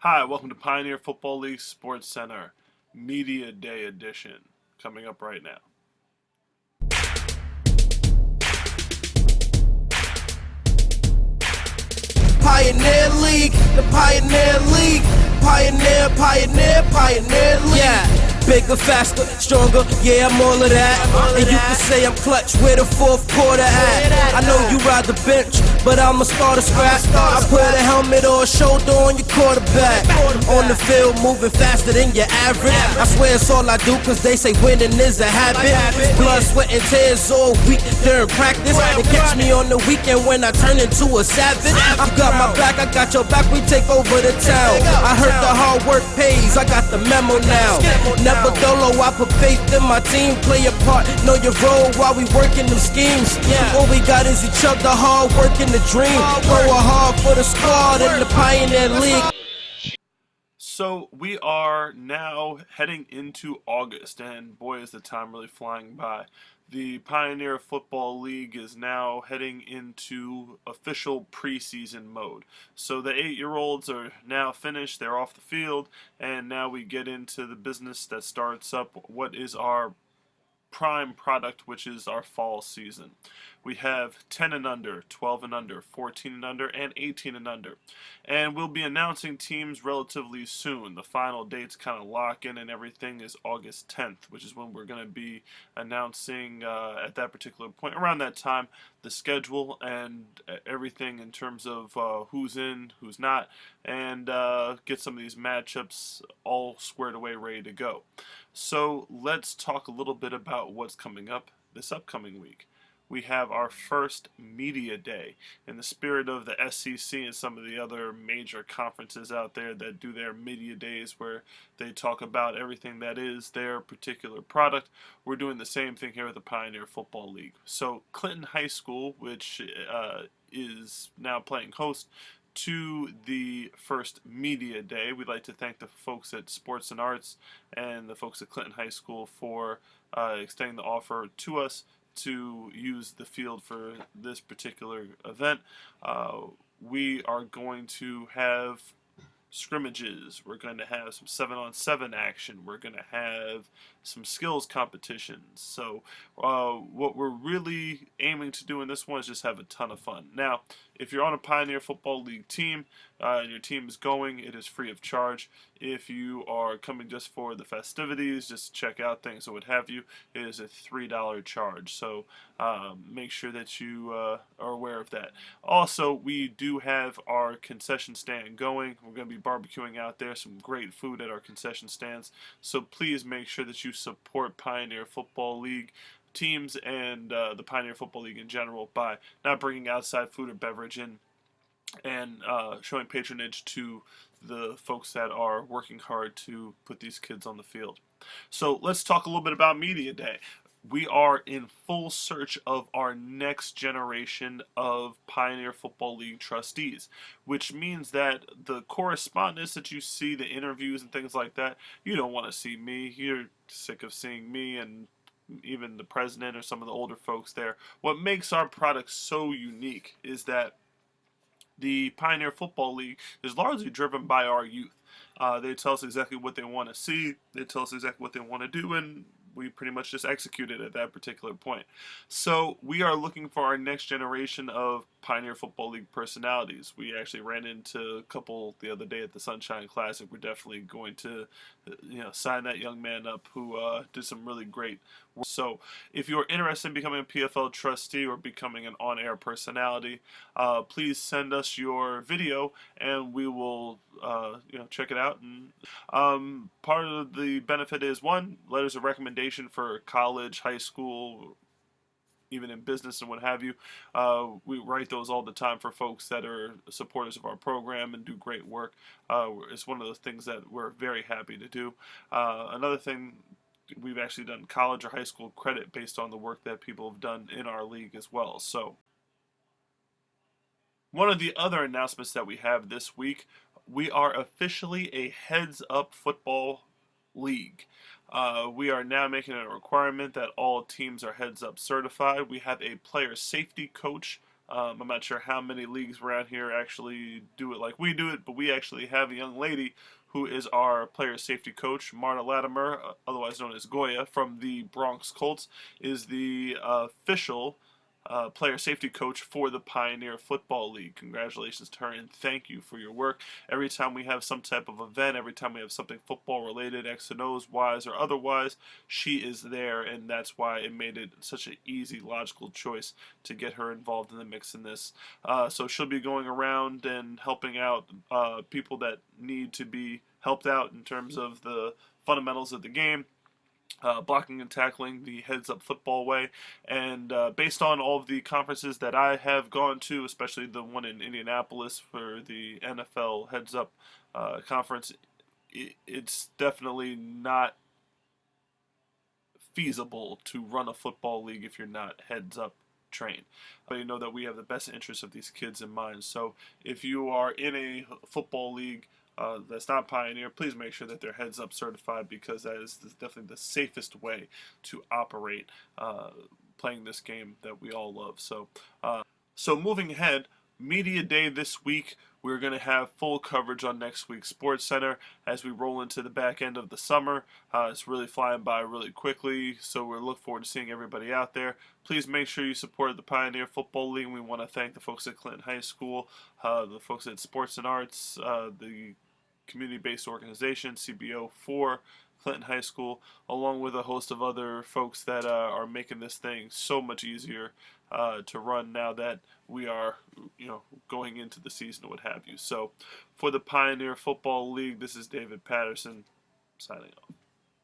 Hi, welcome to Pioneer Football League Sportscenter Media Day Edition, coming up right now. Pioneer League, the Pioneer League, Pioneer League. Yeah, bigger, faster, stronger, yeah, I'm all of that. And you can say I'm clutch where the fourth quarter at. I know you ride the bench, but I'm a starter scrap. I put a helmet or a shoulder on your quarterback. On the field, moving faster than your average. I swear it's all I do, cause they say winning is a habit. Blood, sweat, and tears all week during practice. And catch me on the weekend when I turn into a savage. I got my back, I got your back, we take over the town. I heard the hard work pays, I got the memo now. Never dolo, I put faith in my team. Play a part, know your role while we working them schemes. All we got is each other, hard work in the dream. Going hard for the squad in the Pioneer League. So we are now heading into August, and boy is the time really flying by. The Pioneer Football League is now heading into official preseason mode. So the 8-year-olds are now finished, they're off the field, and now we get into the business that starts up what is our prime product, which is our fall season. We have 10 and under, 12 and under, 14 and under, and 18 and under. And we'll be announcing teams relatively soon. The final dates kind of lock in and everything is August 10th, which is when we're going to be announcing at that particular point, around that time, the schedule and everything in terms of who's in, who's not, and get some of these matchups all squared away, ready to go. So let's talk a little bit about what's coming up this upcoming week. We have our first media day in the spirit of the SEC and some of the other major conferences out there that do their media days where they talk about everything that is their particular product. We're doing the same thing here with the Pioneer Football League. So Clinton High School, which is now playing host to the first media day. We'd like to thank the folks at Sports and Arts and the folks at Clinton High School for extending the offer to us to use the field for this particular event. We are going to have scrimmages. We're going to have some 7-on-7 action. We're going to have some skills competitions. So what we're really aiming to do in this one is just have a ton of fun. Now, if you're on a Pioneer Football League team and your team is going, it is free of charge. If you are coming just for the festivities, just check out things or what have you, it is a $3 charge. So make sure that you are aware of that. Also, we do have our concession stand going. We're going to be barbecuing out there, some great food at our concession stands. So please make sure that you support Pioneer Football League teams and the Pioneer Football League in general by not bringing outside food or beverage in and showing patronage to the folks that are working hard to put these kids on the field. So let's talk a little bit about Media Day. We are in full search of our next generation of Pioneer Football League trustees, which means that the correspondence that you see, the interviews and things like that, you don't want to see me. You're sick of seeing me and even the president or some of the older folks there. What makes our product so unique is that the Pioneer Football League is largely driven by our youth. They tell us exactly what they want to see, they tell us exactly what they want to do, and we pretty much just execute it at that particular point. So we are looking for our next generation of Pioneer Football League personalities. We actually ran into a couple the other day at the Sunshine Classic. We're definitely going to, sign that young man up who did some really great work. So if you're interested in becoming a PFL trustee or becoming an on-air personality, please send us your video and we will check it out. And part of the benefit is, one, letters of recommendation for college, high school, even in business and what have you. We write those all the time for folks that are supporters of our program and do great work. It's one of the things that we're very happy to do. Another thing, we've actually done college or high school credit based on the work that people have done in our league as well. So one of the other announcements that we have this week, we are officially a Heads Up Football League. We are now making it a requirement that all teams are Heads Up certified. We have a player safety coach I'm not sure how many leagues around here actually do it like we do it, but we actually have a young lady who is our player safety coach. Marta Latimer, otherwise known as Goya, from the Bronx Colts, is the official player safety coach for the Pioneer Football League. Congratulations to her and thank you for your work. Every time we have some type of event, every time we have something football related, X and O's wise or otherwise, she is there, and that's why it made it such an easy, logical choice to get her involved in the mix in this. So she'll be going around and helping out people that need to be helped out in terms of the fundamentals of the game, blocking and tackling the heads up football way. And based on all of the conferences that I have gone to, especially the one in Indianapolis for the NFL heads up conference, it's definitely not feasible to run a football league if you're not heads up trained. But you know that we have the best interests of these kids in mind. So if you are in a football league that's not Pioneer, please make sure that they're heads up certified, because that is definitely the safest way to operate playing this game that we all love. So moving ahead, Media Day this week. We're going to have full coverage on next week's SportsCenter as we roll into the back end of the summer. It's really flying by really quickly, so we look forward to seeing everybody out there. Please make sure you support the Pioneer Football League. We want to thank the folks at Clinton High School, the folks at Sports and Arts, the community-based organization, CBO, for Clinton High School, along with a host of other folks that are making this thing so much easier to run now that we are, going into the season or what have you. So, for the Pioneer Football League, this is David Patterson signing off.